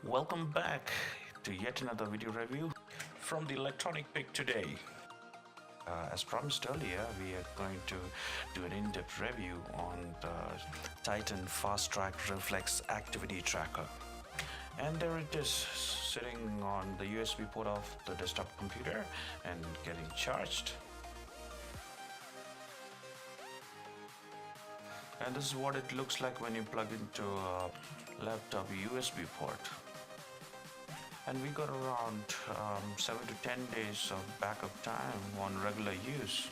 Welcome back to yet another video review from the Electronic Pick today. As promised earlier, we are going to do an in-depth review on the Titan Fast Track Reflex Activity Tracker. And there it is, sitting on the USB port of the desktop computer and getting charged. And this is what it looks like when you plug into a laptop USB port. And we got around 7 to 10 days of backup time on regular use.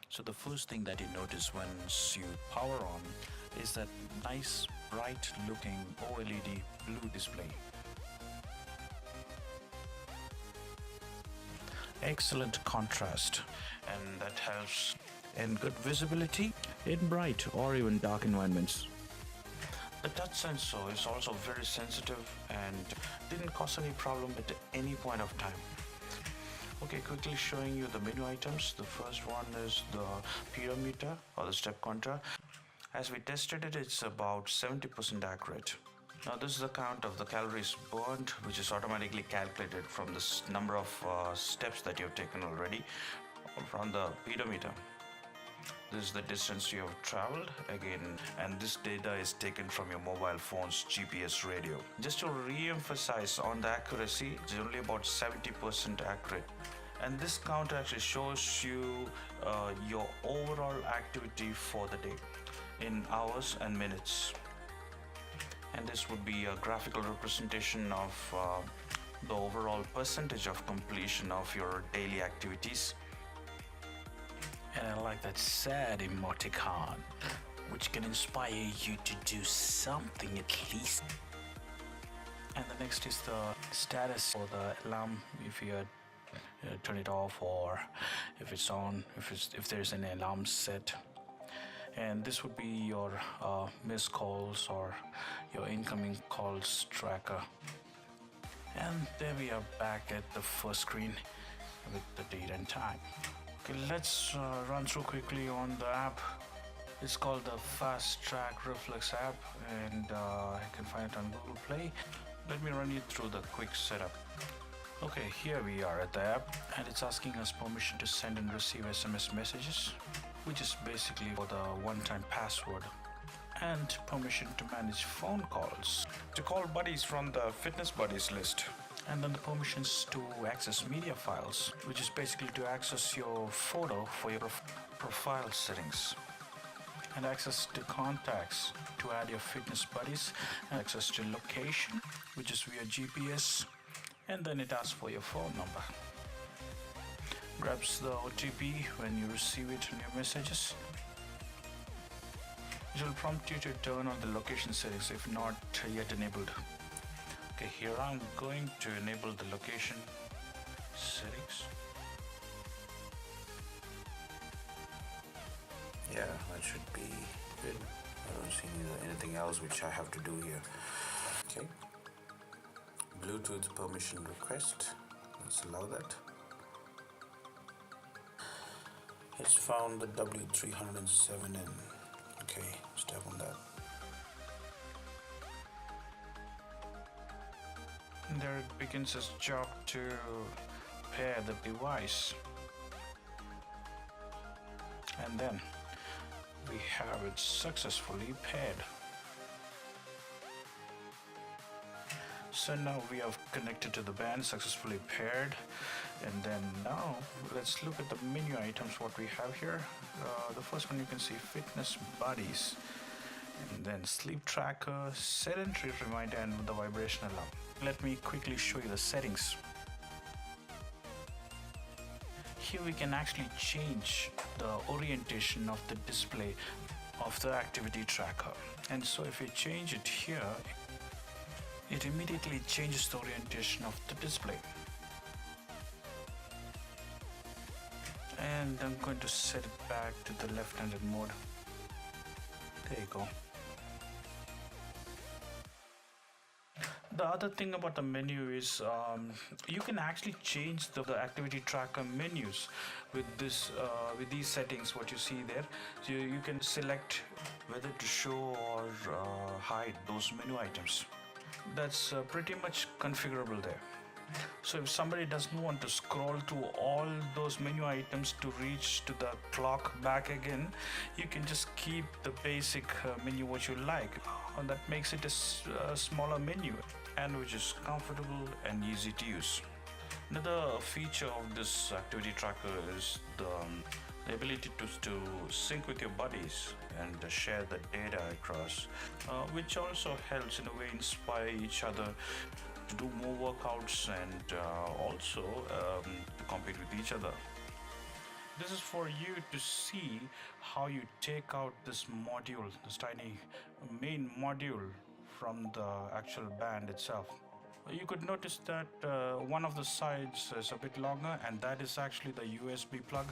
So the first thing that you notice once you power on is that nice bright looking OLED blue display. Excellent contrast, and that helps in good visibility in bright or even dark environments. The touch sensor is also very sensitive and didn't cause any problem at any point of time. Okay, quickly showing you the menu items. The first one is the pedometer or the step counter. As we tested it, it's about 70% accurate. Now this is the count of the calories burned, which is automatically calculated from the number of steps that you've taken already from the pedometer. This is the distance you have traveled again, and this data is taken from your mobile phone's GPS radio. Just to re-emphasize on the accuracy, it's only about 70% accurate. And this count actually shows you your overall activity for the day in hours and minutes. And this would be a graphical representation of the overall percentage of completion of your daily activities. And I like that sad emoticon, which can inspire you to do something at least. And the next is the status or the alarm, if you turn it off or if it's on, if there's an alarm set. And this would be your missed calls or your incoming calls tracker. And there we are back at the first screen with the date and time. Okay, let's run through quickly on the app. It's called the Fast Track Reflex app, and you can find it on Google Play. Let me run you through the quick setup. Okay, here we are at the app, and it's asking us permission to send and receive SMS messages, which is basically for the one-time password, and permission to manage phone calls, to call buddies from the Fitness Buddies list. And then the permissions to access media files, which is basically to access your photo for your profile settings, and access to contacts to add your fitness buddies, and access to location, which is via GPS, and then it asks for your phone number. Grabs the OTP when you receive it in your messages. It will prompt you to turn on the location settings if not yet enabled. Okay, here I'm going to enable the location settings. Yeah, that should be good. I don't see anything else which I have to do here. Okay. Bluetooth permission request. Let's allow that. It's found the W307N. Okay, step on that. And there it begins its job to pair the device. And then we have it successfully paired. So now we have connected to the band, successfully paired. And then now let's look at the menu items, what we have here. The first one you can see Fitness Buddies, and then Sleep Tracker, Sedentary Reminder, and the Vibration Alarm. Let me quickly show you the settings. Here we can actually change the orientation of the display of the activity tracker. And so if you change it here, it immediately changes the orientation of the display. And I'm going to set it back to the left-handed mode. There you go. The other thing about the menu is you can actually change the activity tracker menus with these settings, what you see there. So you can select whether to show or hide those menu items. that's pretty much configurable there. So if somebody doesn't want to scroll through all those menu items to reach to the clock back again, you can just keep the basic menu what you like, and that makes it a smaller menu, and which is comfortable and easy to use. Another feature of this activity tracker is the ability to sync with your buddies and share the data across, which also helps in a way inspire each other to do more workouts and also to compete with each other. This is for you to see how you take out this module, this tiny main module from the actual band itself. You could notice that one of the sides is a bit longer, and that is actually the USB plug.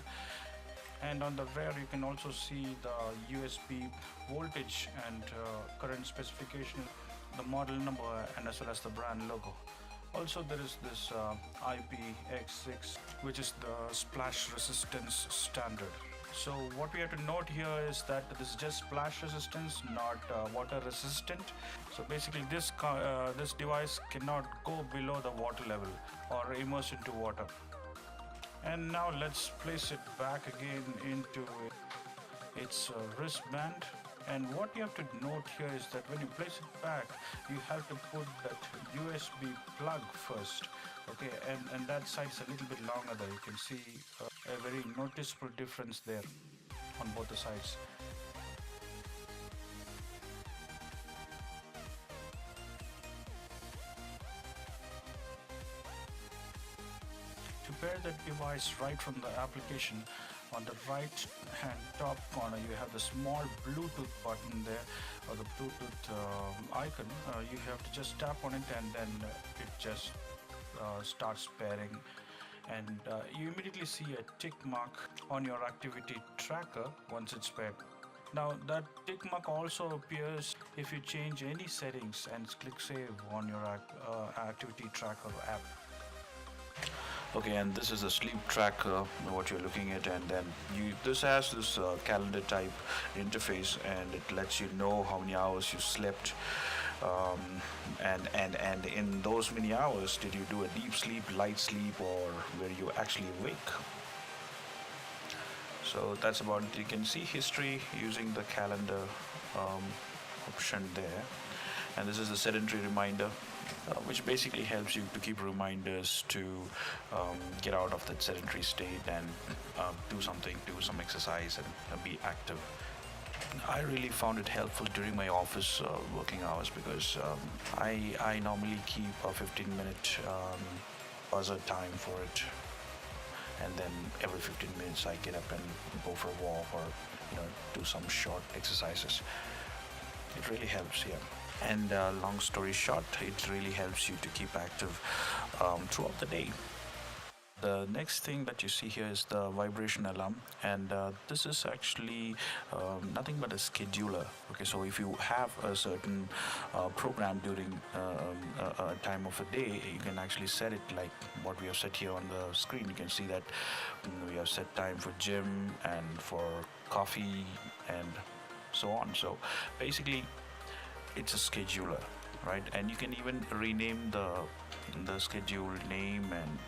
And on the rear you can also see the USB voltage and current specification, the model number, and as well as the brand logo. Also there is this IPX6, which is the splash resistance standard. So what we have to note here is that this is just splash resistance, not water resistant. So basically this device cannot go below the water level or immerse into water. And now let's place it back again into its wristband. And what you have to note here is that when you place it back, you have to put that USB plug first. Okay, and that side is a little bit longer there. You can see a very noticeable difference there on both the sides. To pair that device right from the application, on the right hand top corner you have the small Bluetooth button there, or the Bluetooth icon. You have to just tap on it, and then it just starts pairing, and you immediately see a tick mark on your activity tracker once it's paired. Now that tick mark also appears if you change any settings and click save on your activity tracker app. Okay, and this is a sleep tracker, what you're looking at, and then this has this calendar type interface, and it lets you know how many hours you slept, and in those many hours did you do a deep sleep, light sleep, or were you actually awake. So that's about it. You can see history using the calendar option there, and this is a sedentary reminder, which basically helps you to keep reminders to get out of that sedentary state and do some exercise and be active. I really found it helpful during my office working hours, because I normally keep a 15-minute buzzer time for it, and then every 15 minutes I get up and go for a walk, or do some short exercises. It really helps, yeah. And long story short, it really helps you to keep active throughout the day. The next thing that you see here is the vibration alarm, and this is actually nothing but a scheduler. Okay, so if you have a certain program during a time of a day, you can actually set it like what we have set here on the screen. You can see that we have set time for gym and for coffee and so on. So basically it's a scheduler, right? And you can even rename the schedule name and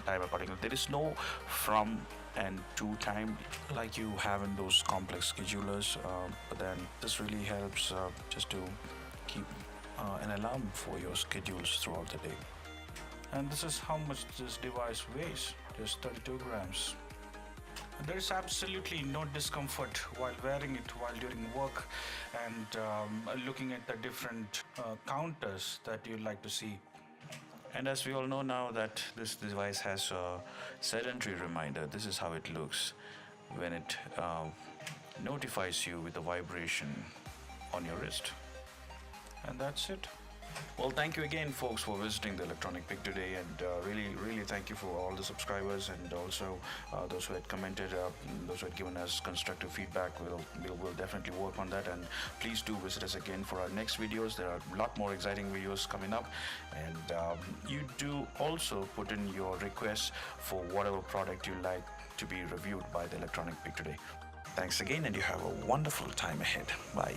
time accordingly. There is no from and to time like you have in those complex schedulers, but then this really helps just to keep an alarm for your schedules throughout the day. And this is how much this device weighs, just 32 grams. There is absolutely no discomfort while wearing it while during work and looking at the different counters that you'd like to see. And as we all know now that this device has a sedentary reminder, this is how it looks when it notifies you with a vibration on your wrist. And that's it. Well, thank you again, folks, for visiting the Electronic Pig today, and really thank you for all the subscribers, and also those who had commented, those who had given us constructive feedback. We'll definitely work on that, and please do visit us again for our next videos. There are a lot more exciting videos coming up, and you do also put in your requests for whatever product you like to be reviewed by the Electronic Pig today. Thanks again, and you have a wonderful time ahead. Bye.